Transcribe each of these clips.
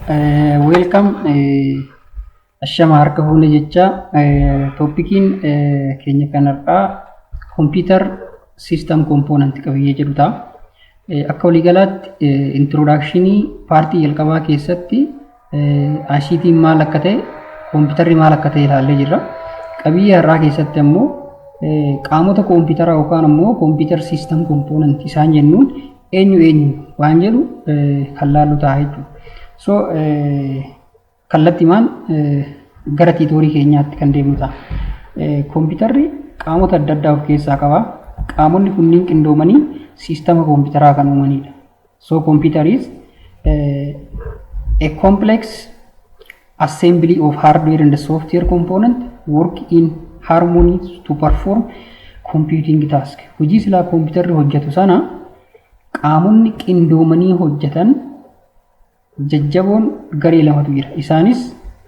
Welcome. Ashama harka fuune jecha toppikiin keenya kanarraa computer system component qabiyyee jedhu ta'a. Akka waliigalaatti introductionii paartii jalqabaa keessatti ICT maal akka ta'e, computerri maal akka ta'e ilaallee jirra. Qabiyyee har'aa keessatti ammoo qaamota computeraa yookaan ammoo computer system component isaan jennuun eenyu waan jedhu kan laallu ta'a jechuudha. So kallattimaan gara tiitoorii keenyaatti kan deemnu ta'a. Computerri qaamota adda addaa of keessaa qaba. Qaamonni kunniin qindoomanii siistama computeraa kan uumanidha. So computer is a complex assembly of hardware and software component work in harmony to perform computing task. Hojii silaa computerri hojjetu sana qaamonni qindoomanii hojjetan jajjaboon garee lamatu jira. Isaanis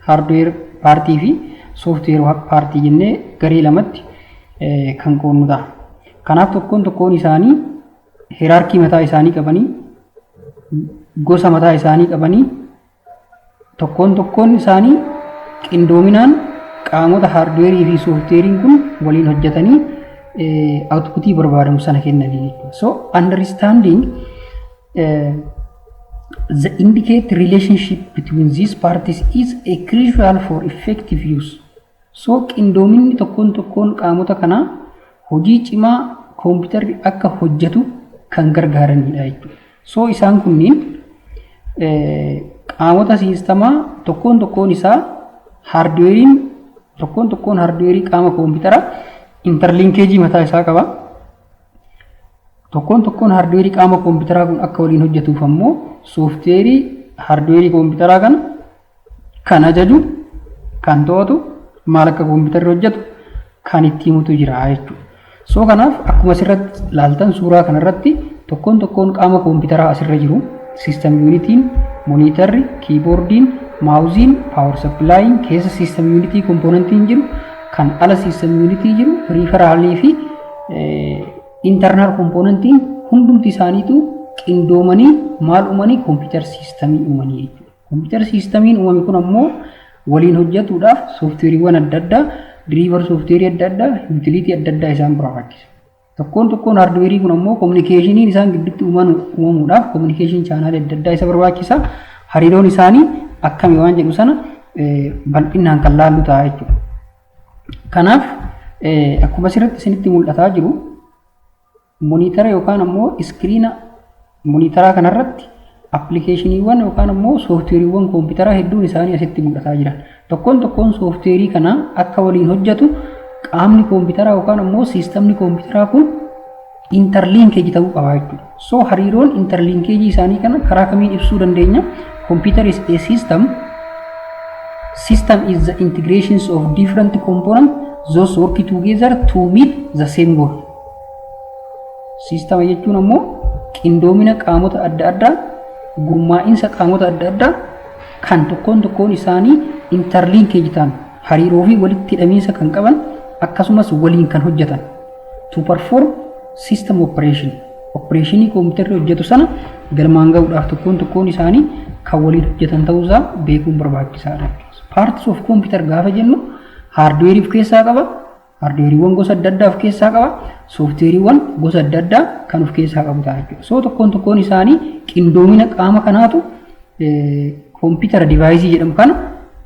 hardware paartii fi software paartii jennee garee lamatti kan qoodnu ta'a. Kanaaf tokkoon isaanii hierarkii mataa isaanii qabanii, gosa mataa isaanii qabanii, tokkoon isaanii qindoominaan qaamota hardware fi software kun waliin hojjetanii outputii barbaadamu sana kennanii. So understanding the indicate relationship between these parties is a crucial for effective use. So qindoominni tokkoon qaamota kana hojii cimaa computerri akka hojjetu kan gargaaranidha jechuudha. So isaan kunniin qaamota siistamaa tokkoon isaa hardwarein tokkoon hardware qaama computeraa interlinkeejii mataa isaa qaba. Tokkoon hardware qaama computeraa kun akka waliin hojjetuuf ammoo software hardware computeraa kana kan ajaju, kan to'atu, maal akka computerri hojjetu kan itti himutu jira jechuudha. So kanaaf akkuma asirratti ilaaltan suuraa kanarratti tokkoon qaama computeraa asirra jiru system unitiin, monitorri, keyboardiin, mausiin, power supplying keessa system unity componentiin jiru, kan ala system unity jiru, peripheraalii fi internal componentiin hundumti isaaniitu qindoomanii maal uumanii computer systemii uumanii jechuudha. Computer systemiin uumame kun ammoo waliin hojjetuudhaaf softwareewwan adda addaa, driver software adda addaa, utility adda addaa isaan barbaachisa. Tokkoon hardware kun ammoo communicationii isaan gidduutti uumamuudhaaf communication channel adda addaa isa barbaachisa. Hariiroon isaanii akkami waan jedhu sana bal'inaan kan laallu ta'a jechuudha. Kanaaf akkuma asirratti isinitti mul'ataa jiru monitara yookaan ammoo iskiriina monitaraa kanarratti appilikeeshiniiwwan yookaan ammoo sooftiweeriiwwan computeraa hedduun isaanii asitti mul'ataa jiran. Tokkoon sooftiweerii kana akka waliin hojjetu qaamni computeraa yookaan ammoo siistamni computeraa kun interlinkeejii ta'uu qaba jechuudha. So hariiroon interlinkeejii isaanii kana karaa kamiin ibsuu dandeenya? Computer is a system. System is the integrations of different components those work together to meet the same goal. System jechuun ammoo qindoomina qaamota adda addaa, gurmaa'insa qaamota adda addaa kan tokkoon isaanii interlinkeejii ta'an, hariiroo fi walitti hidhamiinsa kan qaban, akkasumas waliin kan hojjetan to perform system operation. Operationii computerri hojjetu sana galmaan gahuudhaaf tokkoon isaanii kan waliin hojjetan ta'uusaa beekuun barbaachisaadha. Parts of computer gaafa jennu hardware of keessaa qaba, hardwareewwan gosa adda addaa of keessaa qaba, softwareewwan gosa adda addaa kan of keessaa qabu ta'a jechuudha. So tokkoon isaanii qindoomina qaama kanaatu computer device jedhamu kana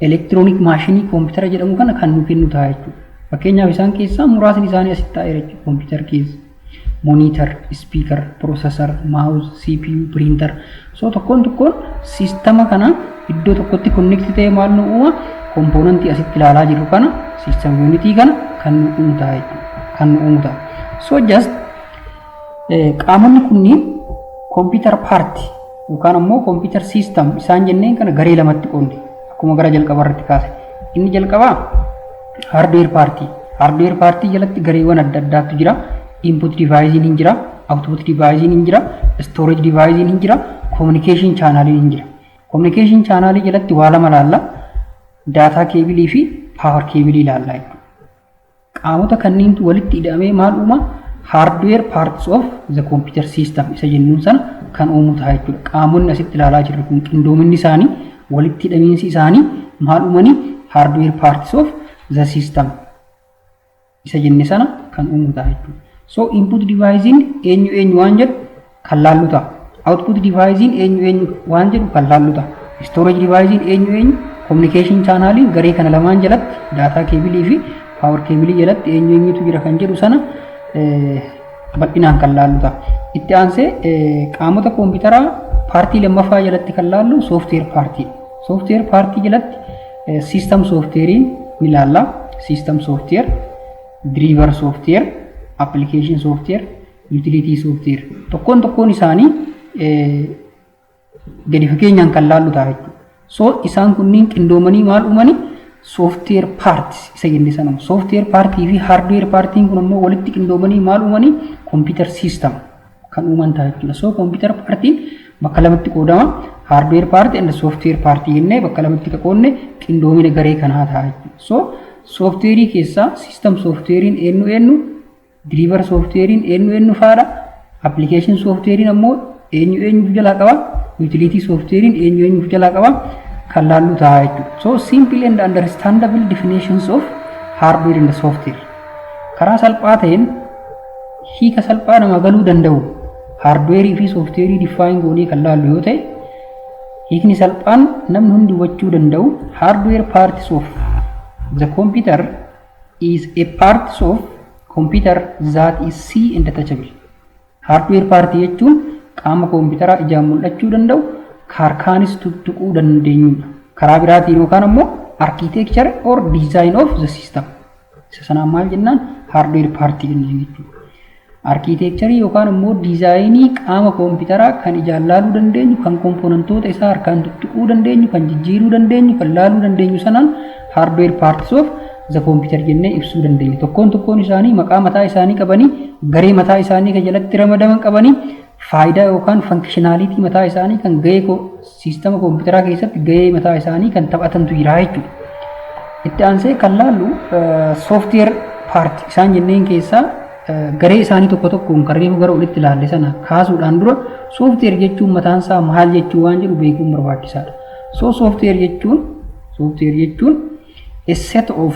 electronic machine computer jedhamu kana kan nu kennu ta'a jechuudha. Fakkeenyaaf isaan keessaa muraasni isaanii asitti taa'eera jechuudha. Computer keessa monitor, speaker, processor, mouse, CPU, printer. So tokkoon sistema kana iddoo tokkotti connect ta'ee maal nu uuma komponentii asitti ilaalaa jirru kana system unity kana kan nu uumu ta'a jechuudha. Kan nu uumu ta'a. So just qaamonni kunniin computer part yookaan ammoo computer system isaan jenneen kana garee lamatti qoodne akkuma gara jalqabaa irratti kaase. Inni jalqabaa hardware party. Hardware party jalatti gareewwan adda addaatu jira. Input device hin jira, output device hin jira, storage device hin jira, communication channel hin jira. Communication channel jalatti waa lama laalla, data cable fi power cable laalla. Qaamota kanniintu walitti hidhamee maal uuma? Hardware parts of the computer system isa jennuun sana kan uumu ta'a jechuudha. Qaamonni asitti ilaalaa jirru kun qindoominni isaanii walitti hidhamiinsi isaanii maal uumanii hardware parts of the system isa jenne sana kan uumu ta'a jechuudha. So input devicein eenyu waan jedhu kan laallu ta'a. Output devicein eenyu waan jedhu kan laallu ta'a. Storage devicein eenyu communication channel garee kana lamaan jalatti data cable fi power cable jalatti eenyutu jira kan jedhu sana bal'inaan kan laallu ta'a. Itti aansee qaamota kompiitaraa paartii lammaffaa jalatti kan laallu software party. Software party jalatti system software ni laalla. System software, driver software, application software, utility software. Tokkoon isaanii gadi fageenyaan kan laallu ta'a jechuudha. So isaan kunniin qindoomanii maal uumani software parts isa jenne sana. Software party fi hardware party kun immoo walitti qindoomanii maal uumani computer system kan uuman ta'a jechuudha. So computer party bakka lamatti qoodama. Hardware party and software party jennee bakka lamatti qoodne qindoomina garee kanaa ta'a jechuudha. So software keessa system softwarein eenyu driver softwarein eenyu faadha. Application softwarein ammoo eenyu jalaa qaba. Utility softwarein eenyu jalaa qaba kan laallu ta'a jechuudha. So simple and understandable definitions of hardware and software. Karaa salphaa ta'een hiika salphaa nama galuu danda'u hardware fi software define goonee kan laallu yoo ta'e hiikni salphaan namni hundi hubachuu danda'u hardware parts of the computer is a parts of computer that is see and touchable. Hardware party jechuun qaama kompiitaraa ijaan mul'achuu danda'u harkaanis tuttuquu dandeenyudha. Karaa biraatiin yookaan ammoo architecture or design of the system. Isa sanaan maal jennaan hardware party jennaan jechuudha. Architecture yookaan ammoo dizaayinii qaama kompiitaraa kan ijaan laaluu dandeenyu, kan komponentoota isaa harkaan tuttuquu dandeenyu, kan jijjiiruu dandeenyu, kan laaluu dandeenyu sanaan hardware parts of the computer jennee ibsuu dandeenya. Tokkoon isaanii maqaa mataa isaanii qabanii, garee mataa isaanii kan jalatti ramadaman qabanii, faayidaa yookaan functionality mataa isaanii kan gahee siistama kompiitaraa keessatti gahee mataa isaanii kan taphatantu jira jechuudha. Itti aansee kan laallu software party isaan jenneen keessaa garee isaanii tokkoon karreefu gara olitti ilaalle sana kaasuudhaan dura software jechuun mataan isaa maal jechuu waan jedhu beekuun barbaachisaadha. So software jechuun a set of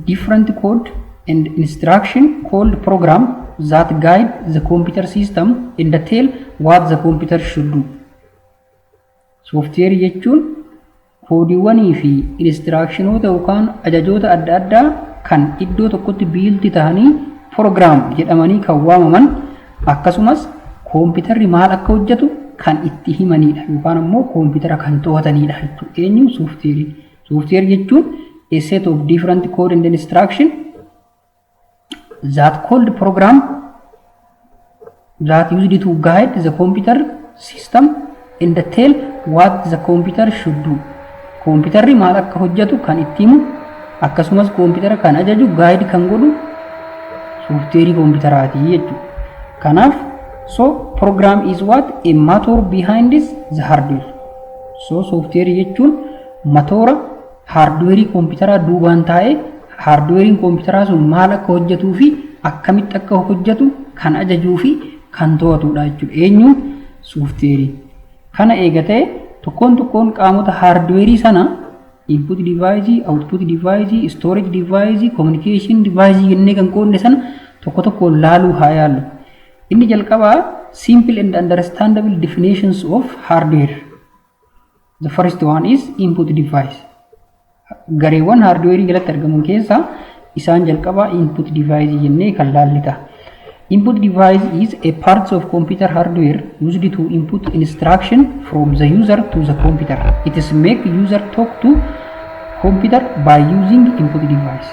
different code and instruction called program that guide the computer system and tell what the computer should do. Software jechuun koodiiwwanii fi instructionoota yookaan ajajoota adda addaa kan iddoo tokkotti biilti ta'anii program jedhamanii kan waamaman akkasumas kompiitarri maal akka hojjetu kan itti himanidha yookaan ammoo kompiitara kan to'atanidha jechuudha. Eenyu software. Software jechuun a set of different code and instruction that called program that used to guide the computer system and tell what the computer should do. Computerri maal akka hojjetu kan itti himu akkasumas computer kan ajaju guide kan godhu software computerati jechuudha. Kanaaf so program is what a motor behind this the hardware. So software jechuun motora hardware computeraa duubaan taa'ee hardware computeraa sun maal akka hojjetuu fi akkamitti akka hojjetu kan ajajuu fi kan to'atudha jechuudha. Eenyuun software. Kana eegatee tokkoon qaamota hardware sana input device, output device, storage device, communication device jennee kan qoodne sana tokkoon laaluu haa yaallu. Inni jalqabaa simple and understandable definitions of hardware. The first one is input device. Gareewwan hardware jalatti argaman keessaa isaan jalqabaa input device jennee kan laallita. Input device is a part of computer hardware used to input instruction from the user to the computer. It is make user talk to computer by using input device.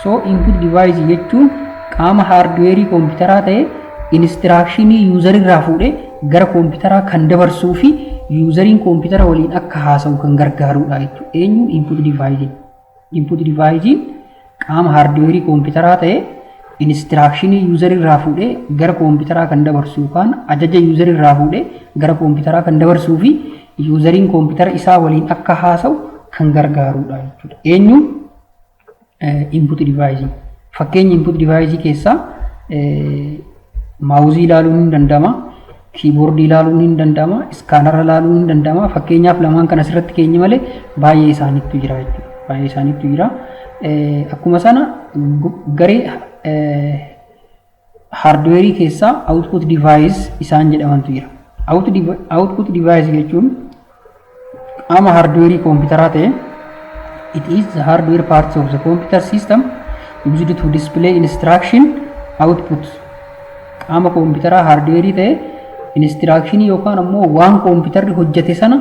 So input device jechuun qaama hardware kompiitaraa ta'e instructionii user irraa fuudhee gara kompiitaraa kan dabarsuu fi useriin kompiitara waliin akka haasa'u kan gargaarudha jechuudha. Eenyu input device. Input device qaama hardware kompiitaraa ta'e instructionii user irraa fuudhee gara kompiitaraa kan dabarsu yookaan ajaja user irraa fuudhee gara kompiitaraa kan dabarsuu fi useriin kompiitara isaa waliin akka haasa'u kan gargaarudha jechuudha. Eenyu input device. Fakkeenya input device keessaa maawuzii ilaaluun ni danda'ama. kiiboordii ilaaluun ni danda'ama, iskaanara ilaaluun ni danda'ama. Fakkeenyaaf lamaan kan asirratti keenye malee baay'ee isaaniitu jira jechuudha. Baay'ee isaaniitu jira. Akkuma sana garee hardweerii keessaa output device isaan jedhamantu jira. Output device jechuun qaama hardweerii kompiitaraa ta'e, it is the hardware parts of the computer system used to display instruction output. Qaama kompiitaraa hardweerii ta'e instructionii yookaan ammoo waan kompiitarri hojjete sana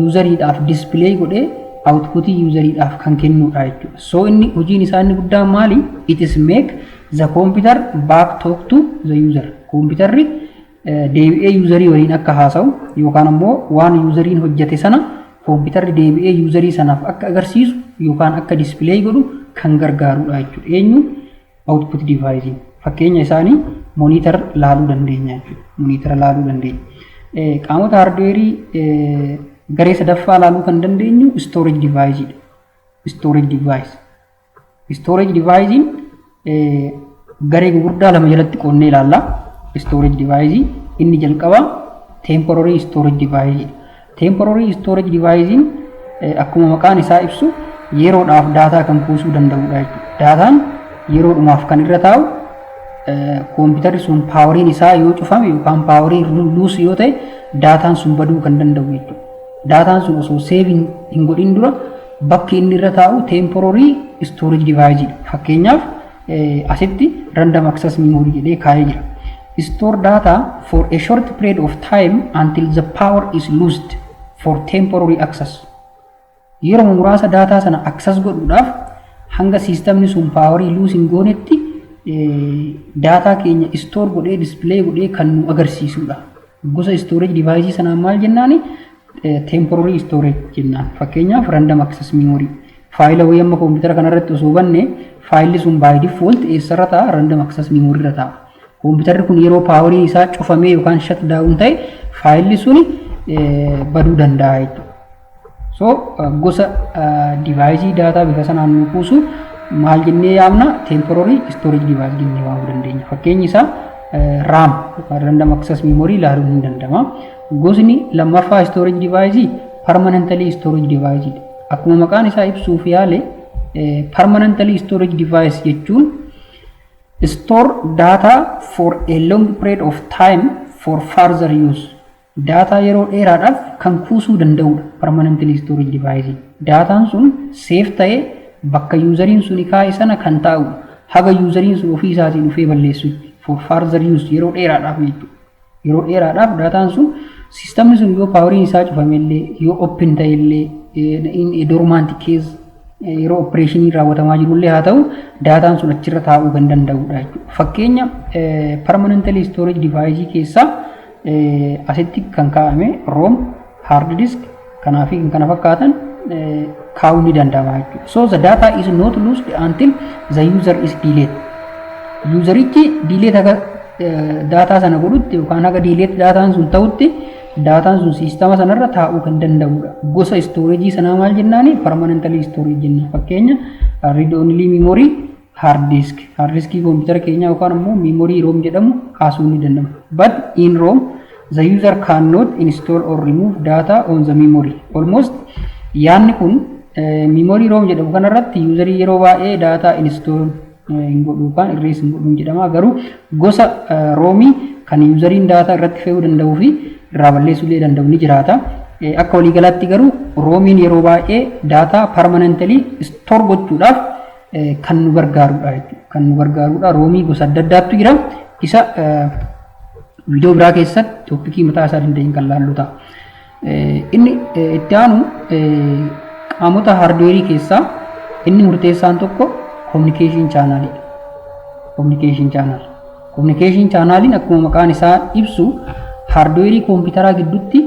useriidhaaf display godhee outputii useriidhaaf kan kennudha jechuudha. So inni hojiin isaa inni guddaan maali? It is make the computer back talk to the user. Kompiitarri deebi'ee userii waliin akka haasa'u yookaan ammoo waan useriin hojjete sana kompiitarri deebi'ee userii sanaaf akka agarsiisu yookaan akka display godhu kan gargaarudha jechuudha. Eenyu? Output device. Fakkeenya isaanii monitor laaluu dandeenya jechuudha. Monitor laaluu dandeenya. Qaamota hardweerii garee sadaffaa laaluu kan dandeenyu storage device dha. Storage device. Storage device garee gurguddaa lama jalatti qoonnee ilaalla. Storage device inni jalqaba temporary storage device. Temporary storage device akkuma maqaan isaa ibsu yeroodhaaf daataa kan kuusuu danda'udha jechuudha. Daataan yeroodhumaaf kan irra taa'u kompiitarri sun paawariin isaa yoo cufame yookaan paawarii luus yoo ta'e daataan sun baduu kan danda'u jechuudha. Daataan sun osoo seeviin hin godhin dura bakki inni irra taa'u temporary storage device dha. Fakkeenyaaf asitti random access memory jedhee kaa'ee jira. Store data for a short period of time until the power is loosed for temporary access. Yeroo muraasa daataa sana access godhuudhaaf hanga siistamni sun paawarii luus hin goonetti daataa keenya store godhee display godhee kan nu agarsiisudha. Gosa storage device sanaan maal jennaani? Temporary storage jennaan. Fakkeenyaaf random access memory. Faayila wayii amma kompiitara kanarratti osoo banne faayilli sun by default eessarra ta'a? Random access memory irra ta'a. Kompiitarri kun yeroo paawarii isaa cufamee yookaan shut down ta'e faayilli suni baduu danda'a jechuudha. So gosa device daataa bifa sanaan nu kuusu maal jennee yaamna? Temporary storage device jennee waamuu dandeenya. Fakkeenyi isaa RAM yookaan random access memory ilaaluun ni danda'ama. Gosni lammaffaa storage device permanently storage device. Akkuma maqaan isaa ibsuuf yaale permanently storage device jechuun store data for a long period of time for further use. Data yeroo dheeraadhaaf kan kuusuu danda'udha permanently storage device. Daataan sun safe ta'ee bakka useriin sun kaa'e sana kan taa'udha. Haga useriin sun ofii isaatiin dhufee balleessutti for further use yeroo dheeraadhaaf jechuudha. Yeroo dheeraadhaaf daataan sun sistamni sun yoo paawariin isaa cufamellee yoo open ta'ellee in a dormant case yeroo opereeshinii raawwatamaa jirullee haa ta'u daataan sun achirra taa'uu kan danda'udha jechuudha. Fakkeenya permanently storage device keessaa asitti kan kaa'ame ROM, hard disk kanaa fi kana fakkaatan kaa'uu ni danda'ama jechuudha. So the data is not lost until the user is delayed. Userichi delete haga daataa sana godhutti yookaan haga delete daataan sun ta'utti daataan sun siistama sanarra taa'uu kan danda'udha. Gosa storage sanaa maal jennaani? Permanently storage jenna. Fakkeenya read only memory, hard disk. Hard diskii kompiitara keenya yookaan immoo memory ROM jedhamu kaasuu ni danda'ama. But in ROM the user cannot install or remove data on the memory. Almost yaanni kun memory ROM jedhamu kanarratti userii yeroo baay'ee data install hin godhu yookaan erase hin godhu jedhama. Garuu gosa ROMii kan useriin data irratti fe'uu danda'uu fi irraa balleessuu illee danda'u ni jiraata. Akka waliigalaatti garuu ROMiin yeroo baay'ee data permanently store gochuudhaaf kan nu gargaarudha jechuudha. Kan nu gargaarudha. ROMii gosa adda addaatu jira. Isa viidiyoo biraa keessatti toopikii mataa isaa dandeenye kan laallu ta'a. Inni itti aanu qaamota hardweerii keessaa inni murteessaan tokko communication channel. Communication channel. Communication channelin akkuma maqaan isaa ibsu hardweerii kompiitaraa gidduutti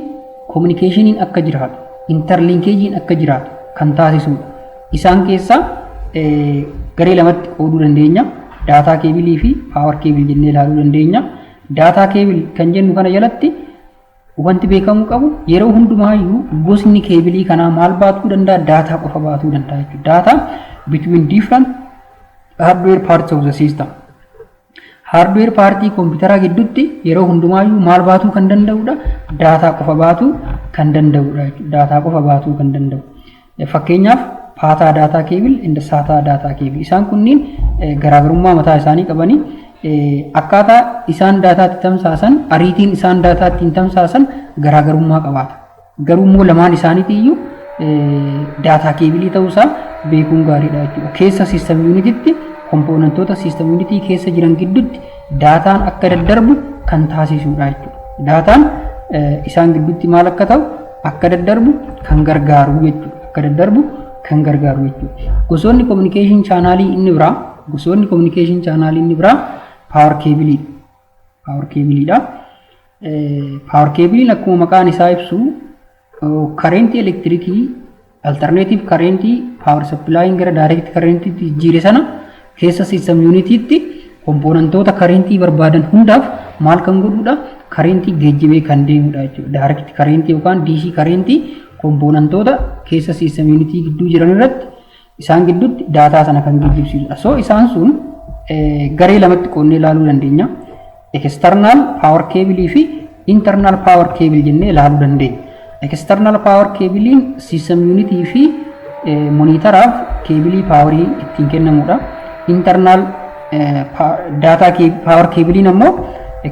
communicationiin akka jiraatu, interlinkagein akka jiraatu kan taasisudha. Isaan keessaa garee lamatti qooduu dandeenya. Daataa keebilii fi power keebil jennee ilaaluu dandeenya. Daataa keebil kan jennu kana jalatti wanti beekamuu qabu yeroo hundumaayyuu gosni keebilii kanaa maal baatuu danda'a? Daataa qofa baatuu danda'a jechuudha. Daataa between different hardware parts of the system. Hardware partii kompiitara gidduutti yeroo hundumaayyuu maal baatuu kan danda'udha? Daataa qofa baatuu kan danda'udha. Daataa qofa baatuu kan danda'u. Fakkeenyaaf paataa daataa keebil inda saataa daataa keebil isaan kunniin garaagarummaa mataa isaanii qabanii akkaataa isaan daataatti tamsaasan ariitiin isaan daataatti tamsaasan garaagarummaa qabaata. Garuu immoo lamaan isaaniitiiyyuu daataa keebilii ta'uusaa beekuun gaariidha jechuudha. Keessa system unititti kompoonentoota system unitii keessa jiran gidduutti daataan akka daddarbu kan taasisudha jechuudha. Daataan isaan gidduutti maal akka ta'u akka daddarbu kan gargaaru jechuudha. Akka daddarbu kan gargaaru jechuudha. Gosoonni communication channelii inni biraa power cable. Power cable power cable akkuma maqaan isaa ibsu current electricii alternative current power supply gara direct current jijjiire sana keessa system unitiitti kompoonentoota current barbaadan hundaaf maal kan godhudha? Current geejjibee kan deemudha jechuudha. Direct current yookaan DC current kompoonentoota keessa system unity gidduu jiran irratti isaan gidduutti daataa sana kan geejjibsiisudha. So isaan sun garee lamatti qoonnee ilaaluu dandeenya. External power cable fi internal power cable jennee ilaaluu dandeenya. External power cable system unity fi monitaraaf cable power ittiin kennamudha. Internal data power cable ammoo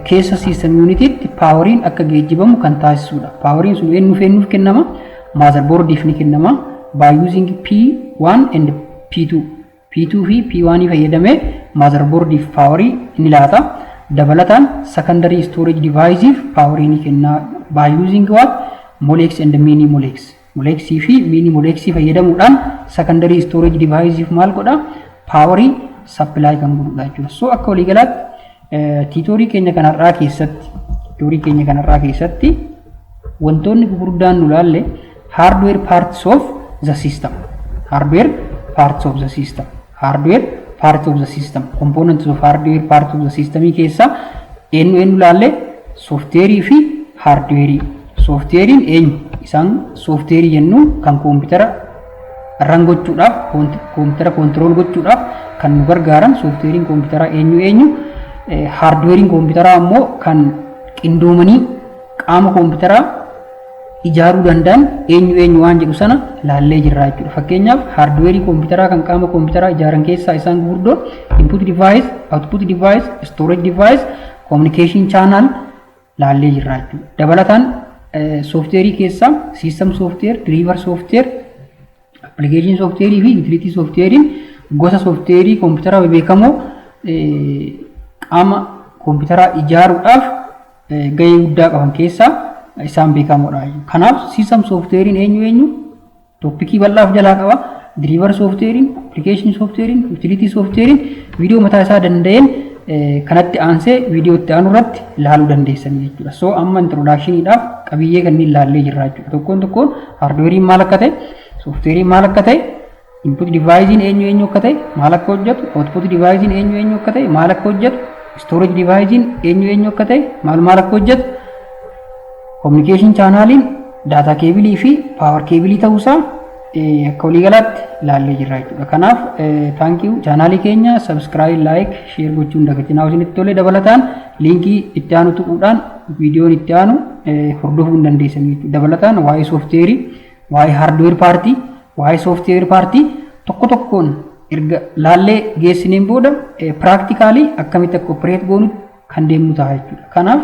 keessa system unitiitti poweriin akka geejjibamu kan taasisudha. Poweriin sun eenyuuf kennama? Motherboardiif ni kennama by using P1 and P2. P2 fi P1 fayyadamee motherboardiif powerii ni laata. Dabalataan secondary storage deviceif powerii ni kenna by using what? Molex and mini molex. Molex fi mini molex fayyadamuudhaan secondary storage deviceif maal godha? Powerii supply kan godhudha jechuudha. So akka waliigalaatti tiitoorii keenya kanarraa keessatti wantoonni gurguddaan nu ilaalle hardware parts of the system. Hardware parts of the system. Hardware parts of the system. Components of hardware parts of the system keessa eenyu ilaalle software fi hardware. Softwarein eenyu? Isaan software jennu kan kompiitara run gochuudhaaf kompiitara control gochuudhaaf kan nu gargaaran softwarein kompiitara eenyu? Hardwarein kompiitara ammoo kan qindoomanii qaama kompiitara ijaaruu danda'an eenyu waan jedhu sana laallee jirra jechuudha. Fakkeenyaaf hardwarein kompiitara kan qaama kompiitara ijaaran keessaa isaan gurguddoon input device, output device, storage device, communication channel laallee jirra jechuudha. Dabalataan software keessa system software, driver software, application software fi utility software gosa software kompiitara beekamoo qaama kompiitara ijaaruudhaaf gahee guddaa qaban keessaa isaan beekamoodha. Kanaaf system software eenyu toopikii bal'aaf jalaa qaba. Driver software, application software, utility software viidiyoo mataa isaa danda'een kanatti aansee viidiyoo itti aanu irratti ilaaluu dandeessanii jechuudha. So amma introductioniidhaaf qabiyyee kanneen ilaallee jirra jechuudha. Tokkoon hardwarein maal akka ta'e, softwarein maal akka ta'e, input devicein eenyu akka ta'e, maal akka hojjetu, output devicein eenyu akka ta'e, maal akka hojjetu, storage devicein eenyu akka ta'e, maal akka hojjetu, communication channelin data cable fi power cable ta'uusaa akka waliigalaatti ilaallee jirra jechuudha. Kanaaf thank you. Channelii keenya subscribe, like, share gochuun dagatinaa isinitti tole. Dabalataan linkii itti aanu tuquudhaan viidiyoon itti aanu hordofuu dandeessanii jechuudha. Dabalataan waa'ee software, waa'ee hardware party, waa'ee software party tokkoon erga laallee geessineen booda practically akkamitti akka operate goonu kan deemnu ta'a jechuudha. Kanaaf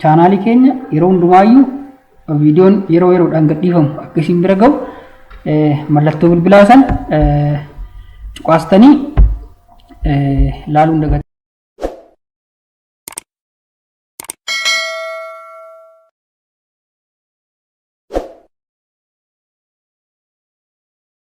channelii keenya yeroo hundumaayyuu viidiyoon yeroodhaan gadhiifamu akka isin bira ga'u mallattoo bilbilaa san cuqaastanii laaluun dagatinaa.